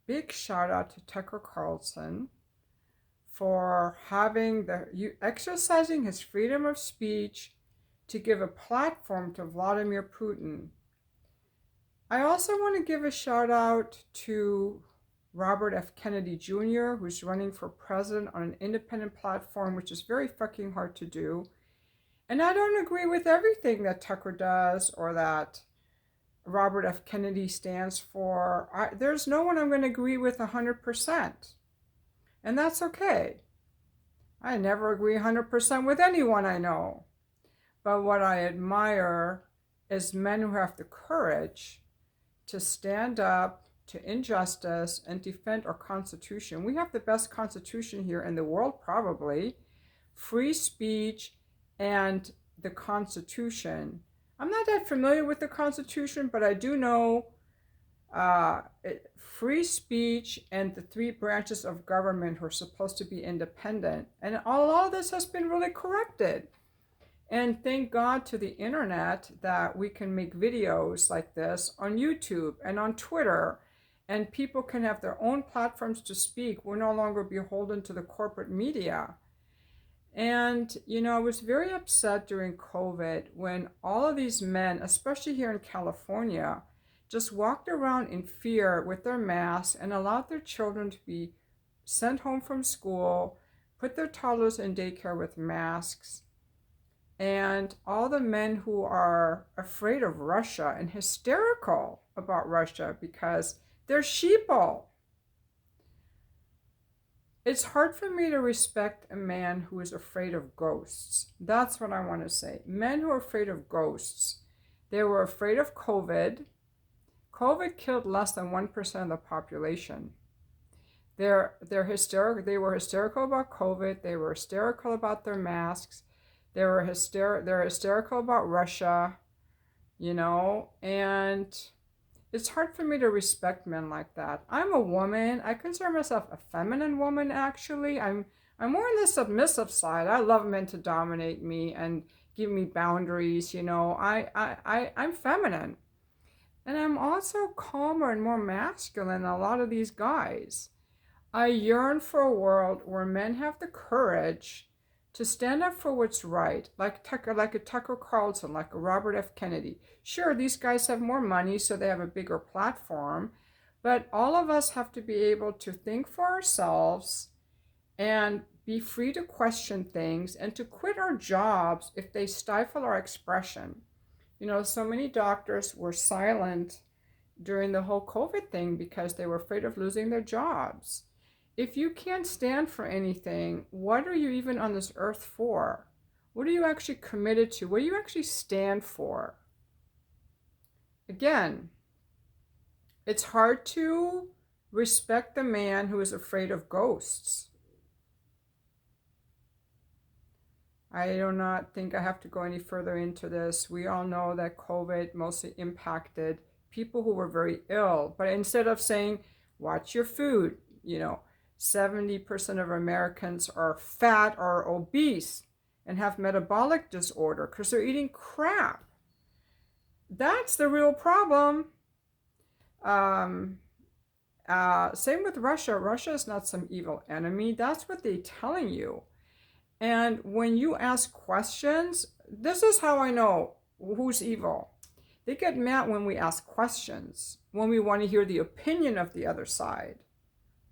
big shout out to Tucker Carlson for exercising his freedom of speech to give a platform to Vladimir Putin. I also want to give a shout out to Robert F. Kennedy Jr., who's running for president on an independent platform, which is very fucking hard to do. And I don't agree with everything that Tucker does or that Robert F. Kennedy stands for. There's no one I'm going to agree with 100%. And that's okay. I never agree 100% with anyone I know. But what I admire is men who have the courage to stand up to injustice and defend our Constitution. We have the best Constitution here in the world, probably. Free speech and the Constitution. I'm not that familiar with the Constitution, but I do know free speech and the three branches of government who are supposed to be independent. And a lot of this has been really corrected. And thank God to the internet that we can make videos like this on YouTube and on Twitter, and people can have their own platforms to speak. We're no longer beholden to the corporate media. And, I was very upset during COVID when all of these men, especially here in California, just walked around in fear with their masks and allowed their children to be sent home from school, put their toddlers in daycare with masks. And all the men who are afraid of Russia and hysterical about Russia because they're sheeple. It's hard for me to respect a man who is afraid of ghosts. That's what I want to say. Men who are afraid of ghosts. They were afraid of COVID. COVID killed less than 1% of the population. They're hysterical. They were hysterical about COVID. They were hysterical about their masks. They're hysterical about Russia, and it's hard for me to respect men like that. I'm a woman. I consider myself a feminine woman, actually. I'm more on the submissive side. I love men to dominate me and give me boundaries, I'm feminine. And I'm also calmer and more masculine than a lot of these guys. I yearn for a world where men have the courage to stand up for what's right, like a Tucker Carlson, like a Robert F. Kennedy. Sure, these guys have more money, so they have a bigger platform, but all of us have to be able to think for ourselves and be free to question things and to quit our jobs if they stifle our expression. So many doctors were silent during the whole COVID thing because they were afraid of losing their jobs. If you can't stand for anything, what are you even on this earth for? What are you actually committed to? What do you actually stand for? Again, it's hard to respect the man who is afraid of ghosts. I do not think I have to go any further into this. We all know that COVID mostly impacted people who were very ill. But instead of saying, watch your food, 70% of Americans are fat or obese and have metabolic disorder because they're eating crap. That's the real problem. Same with Russia. Russia is not some evil enemy. That's what they're telling you. And when you ask questions, this is how I know who's evil. They get mad when we ask questions, when we want to hear the opinion of the other side.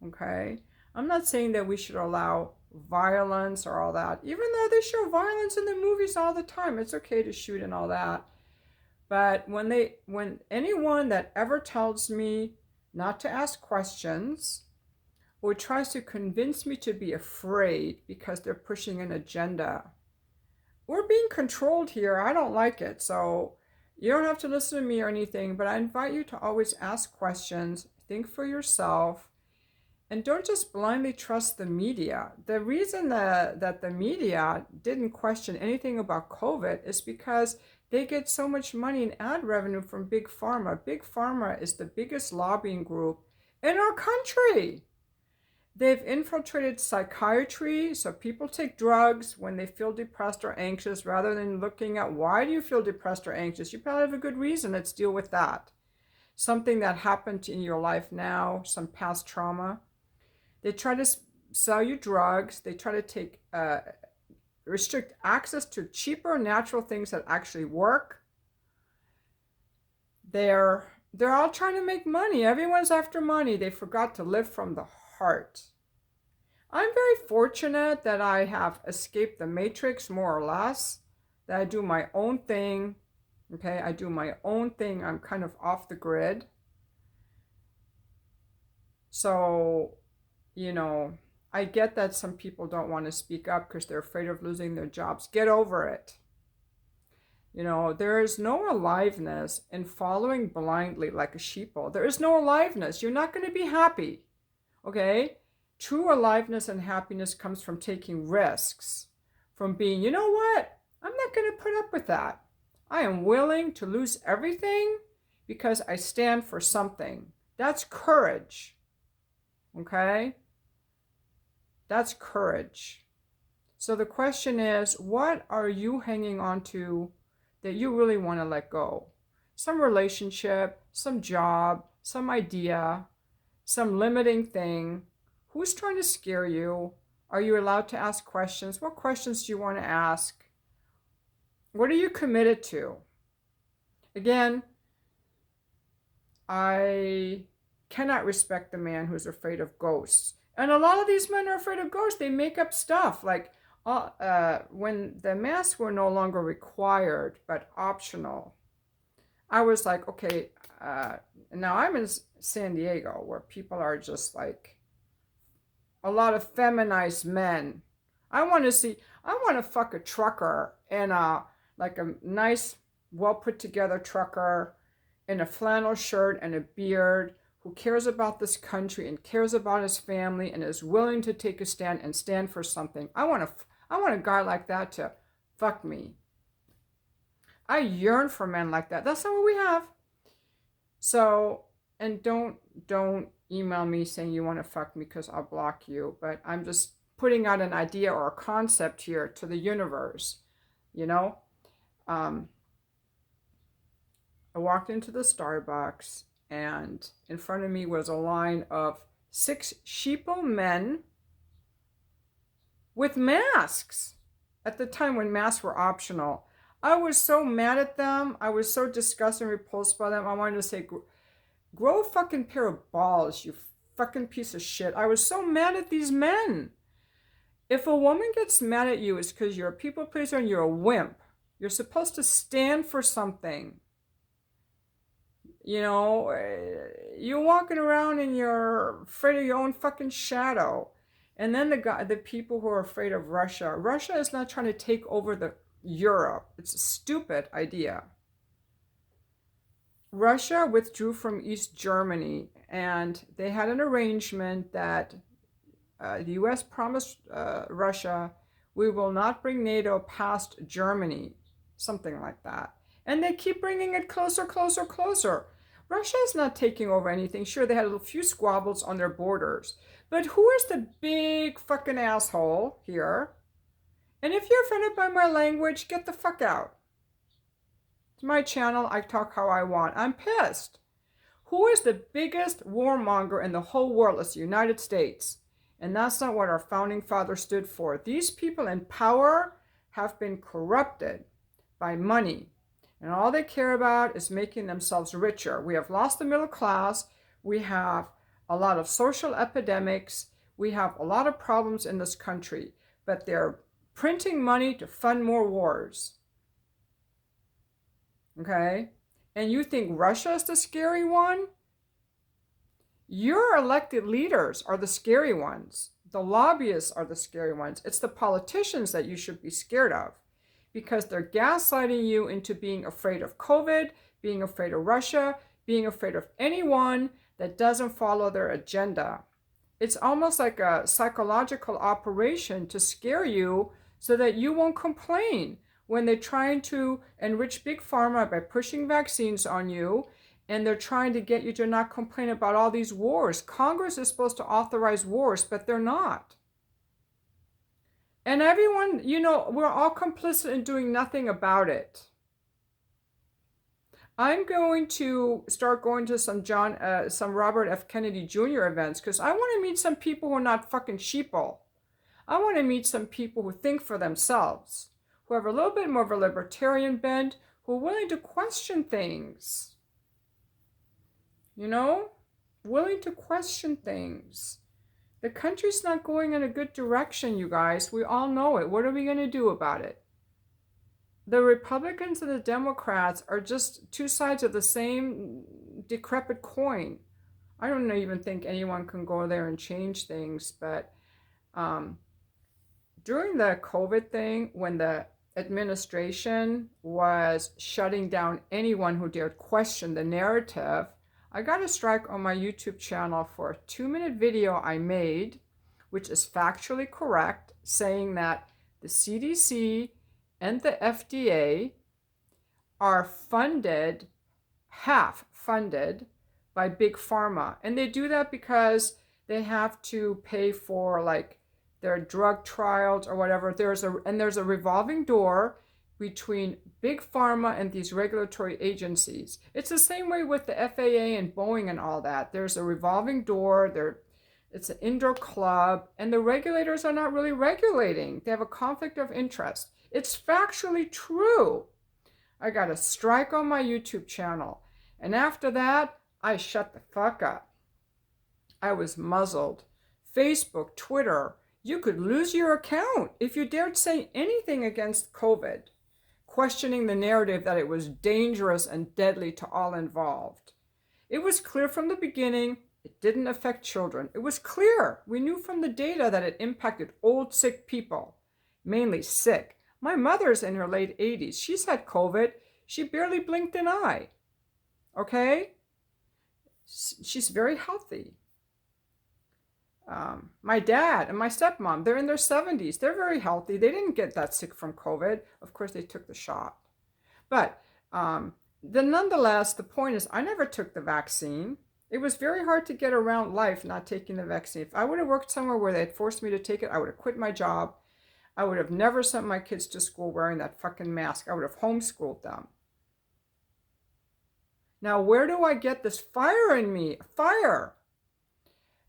Okay? I'm not saying that we should allow violence or all that, even though they show violence in the movies all the time. It's okay to shoot and all that. But when anyone that ever tells me not to ask questions or tries to convince me to be afraid because they're pushing an agenda, we're being controlled here. I don't like it. So you don't have to listen to me or anything, but I invite you to always ask questions, think for yourself, and don't just blindly trust the media. The reason that the media didn't question anything about COVID is because they get so much money in ad revenue from Big Pharma. Big Pharma is the biggest lobbying group in our country. They've infiltrated psychiatry, so people take drugs when they feel depressed or anxious rather than looking at why do you feel depressed or anxious. You probably have a good reason. Let's deal with that. something that happened in your life now, some past trauma. They try to sell you drugs. They try to restrict access to cheaper natural things that actually work. They're all trying to make money. Everyone's after money. They forgot to live from the heart. I'm very fortunate that I have escaped the matrix, more or less, that I do my own thing. Okay, I do my own thing. I'm kind of off the grid. So, I get that some people don't want to speak up because they're afraid of losing their jobs. Get over it. There is no aliveness in following blindly like a sheeple. There is no aliveness. You're not going to be happy. Okay? True aliveness and happiness comes from taking risks, from being, you know what? I'm not going to put up with that. I am willing to lose everything because I stand for something. That's courage. Okay? That's courage. So the question is, what are you hanging on to that you really want to let go? Some relationship, some job, some idea, some limiting thing. Who's trying to scare you? Are you allowed to ask questions? What questions do you want to ask? What are you committed to? Again, I cannot respect the man who's afraid of ghosts. And a lot of these men are afraid of ghosts. They make up stuff like when the masks were no longer required but optional. I was like, okay, now I'm in San Diego where people are just like a lot of feminized men. I want to fuck a trucker and like a nice, well put together trucker in a flannel shirt and a beard who cares about this country and cares about his family and is willing to take a stand and stand for something. I want a guy like that to fuck me. I yearn for men like that. That's not what we have. So, and don't email me saying you want to fuck me because I'll block you. But I'm just putting out an idea or a concept here to the universe. I walked into the Starbucks and in front of me was a line of 6 sheeple men with masks at the time when masks were optional. I was so mad at them. I was so disgusted and repulsed by them. I wanted to say, grow a fucking pair of balls, you fucking piece of shit. I was so mad at these men. If a woman gets mad at you, it's because you're a people pleaser and you're a wimp. You're supposed to stand for something. You're walking around and you're afraid of your own fucking shadow. And then the people who are afraid of Russia. Russia is not trying to take over Europe. It's a stupid idea. Russia withdrew from East Germany, and they had an arrangement that the U.S. promised Russia, we will not bring NATO past Germany, something like that. And they keep bringing it closer, closer, closer. Russia is not taking over anything. Sure, they had a few squabbles on their borders. But who is the big fucking asshole here? And if you're offended by my language, get the fuck out. It's my channel. I talk how I want. I'm pissed. Who is the biggest warmonger in the whole world? It's the United States. And that's not what our founding fathers stood for. These people in power have been corrupted by money. And all they care about is making themselves richer. We have lost the middle class. We have a lot of social epidemics. We have a lot of problems in this country. But they're printing money to fund more wars. Okay? And you think Russia is the scary one? Your elected leaders are the scary ones. The lobbyists are the scary ones. It's the politicians that you should be scared of, because they're gaslighting you into being afraid of COVID, being afraid of Russia, being afraid of anyone that doesn't follow their agenda. It's almost like a psychological operation to scare you so that you won't complain when they're trying to enrich Big Pharma by pushing vaccines on you, and they're trying to get you to not complain about all these wars. Congress is supposed to authorize wars, but they're not. And everyone, we're all complicit in doing nothing about it. I'm going to start going to some Robert F. Kennedy Jr. events because I want to meet some people who are not fucking sheeple. I want to meet some people who think for themselves, who have a little bit more of a libertarian bent, who are willing to question things. You know? Willing to question things. The country's not going in a good direction, you guys. We all know it. What are we going to do about it? The Republicans and the Democrats are just two sides of the same decrepit coin. I don't even think anyone can go there and change things, but during the COVID thing, when the administration was shutting down anyone who dared question the narrative, I got a strike on my YouTube channel for a 2-minute video I made, which is factually correct, saying that the CDC and the FDA are funded, half funded, by Big Pharma. And they do that because they have to pay for like their drug trials or whatever. There's a revolving door between Big Pharma and these regulatory agencies. It's the same way with the FAA and Boeing and all that. There's a revolving door. It's an indoor club, and the regulators are not really regulating. They have a conflict of interest. It's factually true. I got a strike on my YouTube channel. And after that, I shut the fuck up. I was muzzled. Facebook, Twitter, you could lose your account if you dared say anything against COVID, questioning the narrative that it was dangerous and deadly to all involved. It was clear from the beginning it didn't affect children. It was clear. We knew from the data that it impacted old, sick people, mainly sick. My mother's in her late 80s. She's had COVID. She barely blinked an eye. Okay? She's very healthy. My dad and my stepmom, they're in their 70s. They're very healthy. They didn't get that sick from COVID. Of course, they took the shot. But nonetheless, the point is, I never took the vaccine. It was very hard to get around life not taking the vaccine. If I would have worked somewhere where they had forced me to take it, I would have quit my job. I would have never sent my kids to school wearing that fucking mask. I would have homeschooled them. Now, where do I get this fire in me? Fire!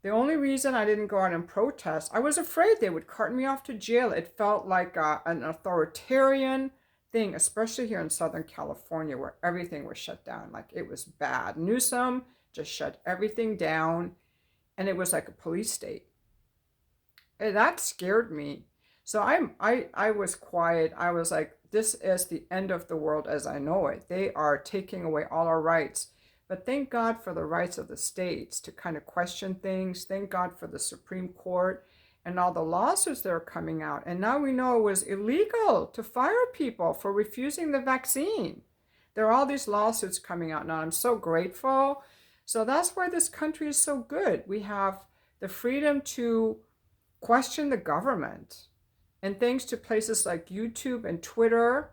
The only reason I didn't go out and protest, I was afraid they would cart me off to jail. It felt like an authoritarian thing, especially here in Southern California, where everything was shut down. Like, it was bad. Newsom just shut everything down, and it was like a police state. And that scared me. So I was quiet. I was like, this is the end of the world as I know it. They are taking away all our rights. But thank God for the rights of the states to kind of question things. Thank God for the Supreme Court and all the lawsuits that are coming out. And now we know it was illegal to fire people for refusing the vaccine. There are all these lawsuits coming out now. I'm so grateful. So that's why this country is so good. We have the freedom to question the government. And thanks to places like YouTube and Twitter,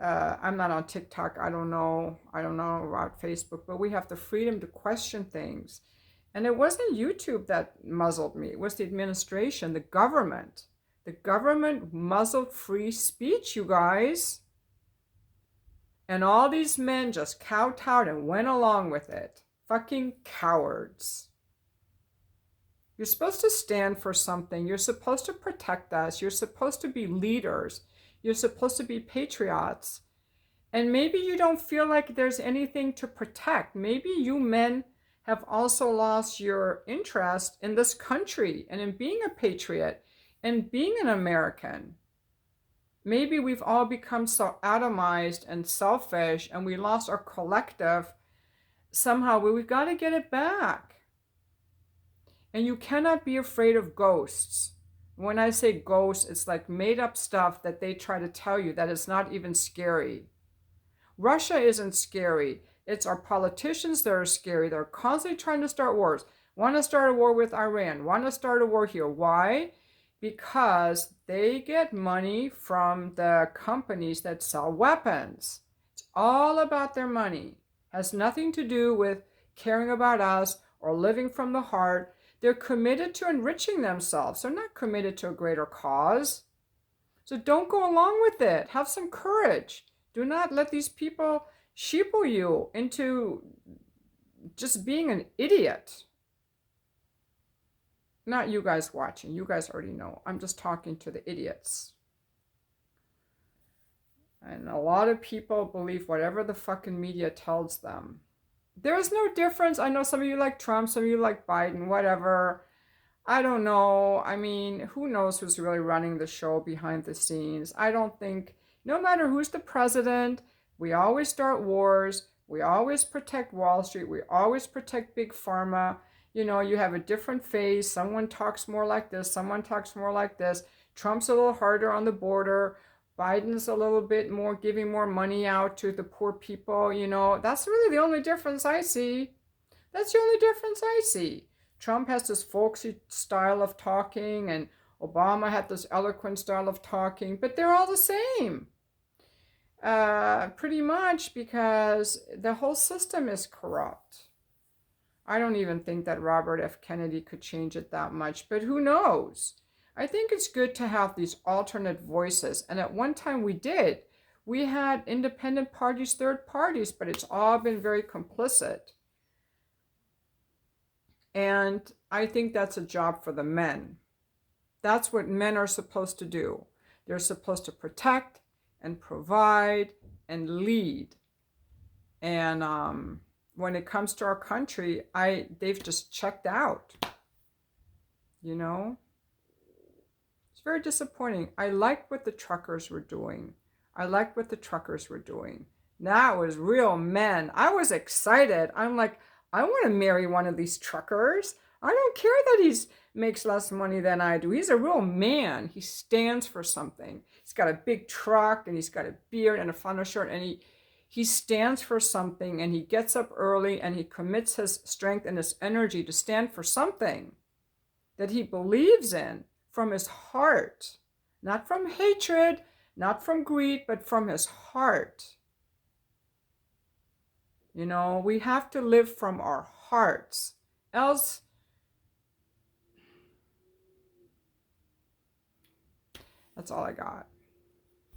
I'm not on TikTok. I don't know about Facebook, but we have the freedom to question things. And it wasn't YouTube that muzzled me. It was the administration, the government. The government muzzled free speech, you guys. And all these men just kowtowed and went along with it. Fucking cowards. You're supposed to stand for something. You're supposed to protect us. You're supposed to be leaders. You're supposed to be patriots. And maybe you don't feel like there's anything to protect. Maybe you men have also lost your interest in this country and in being a patriot and being an American. Maybe we've all become so atomized and selfish and we lost our collective somehow. We've got to get it back. And you cannot be afraid of ghosts. When I say ghosts, it's like made up stuff that they try to tell you that is not even scary. Russia isn't scary. It's our politicians that are scary. They're constantly trying to start wars. Want to start a war with Iran. Want to start a war here. Why? Because they get money from the companies that sell weapons. It's all about their money. Has nothing to do with caring about us or living from the heart. They're committed to enriching themselves. They're not committed to a greater cause. So don't go along with it. Have some courage. Do not let these people sheeple you into just being an idiot. Not you guys watching. You guys already know. I'm just talking to the idiots. And a lot of people believe whatever the fucking media tells them. There is no difference. I know some of you like Trump, some of you like Biden, whatever. I don't know. I mean, who knows who's really running the show behind the scenes? I don't think, no matter who's the president, we always start wars. We always protect Wall Street. We always protect Big Pharma. You know, you have a different face. Someone talks more like this. Someone talks more like this. Trump's a little harder on the border. Biden's a little bit more giving more money out to the poor people. You know, that's really the only difference I see. That's the only difference I see. Trump has this folksy style of talking, and Obama had this eloquent style of talking, but they're all the same. Pretty much, because the whole system is corrupt. I don't even think that Robert F. Kennedy could change it that much, but who knows? I think it's good to have these alternate voices, and at one time we did. We had independent parties, third parties, but it's all been very complicit. And I think that's a job for the men. That's what men are supposed to do. They're supposed to protect and provide and lead. And when it comes to our country, they've just checked out. You know? It's very disappointing. I liked what the truckers were doing. That was real men. I was excited. I'm like, I want to marry one of these truckers. I don't care that he makes less money than I do. He's a real man. He stands for something. He's got a big truck, and he's got a beard and a flannel shirt, and he stands for something, and he gets up early, and he commits his strength and his energy to stand for something that he believes in from his heart. Not from hatred, not from greed, but from his heart. You know, we have to live from our hearts. Else, that's all I got.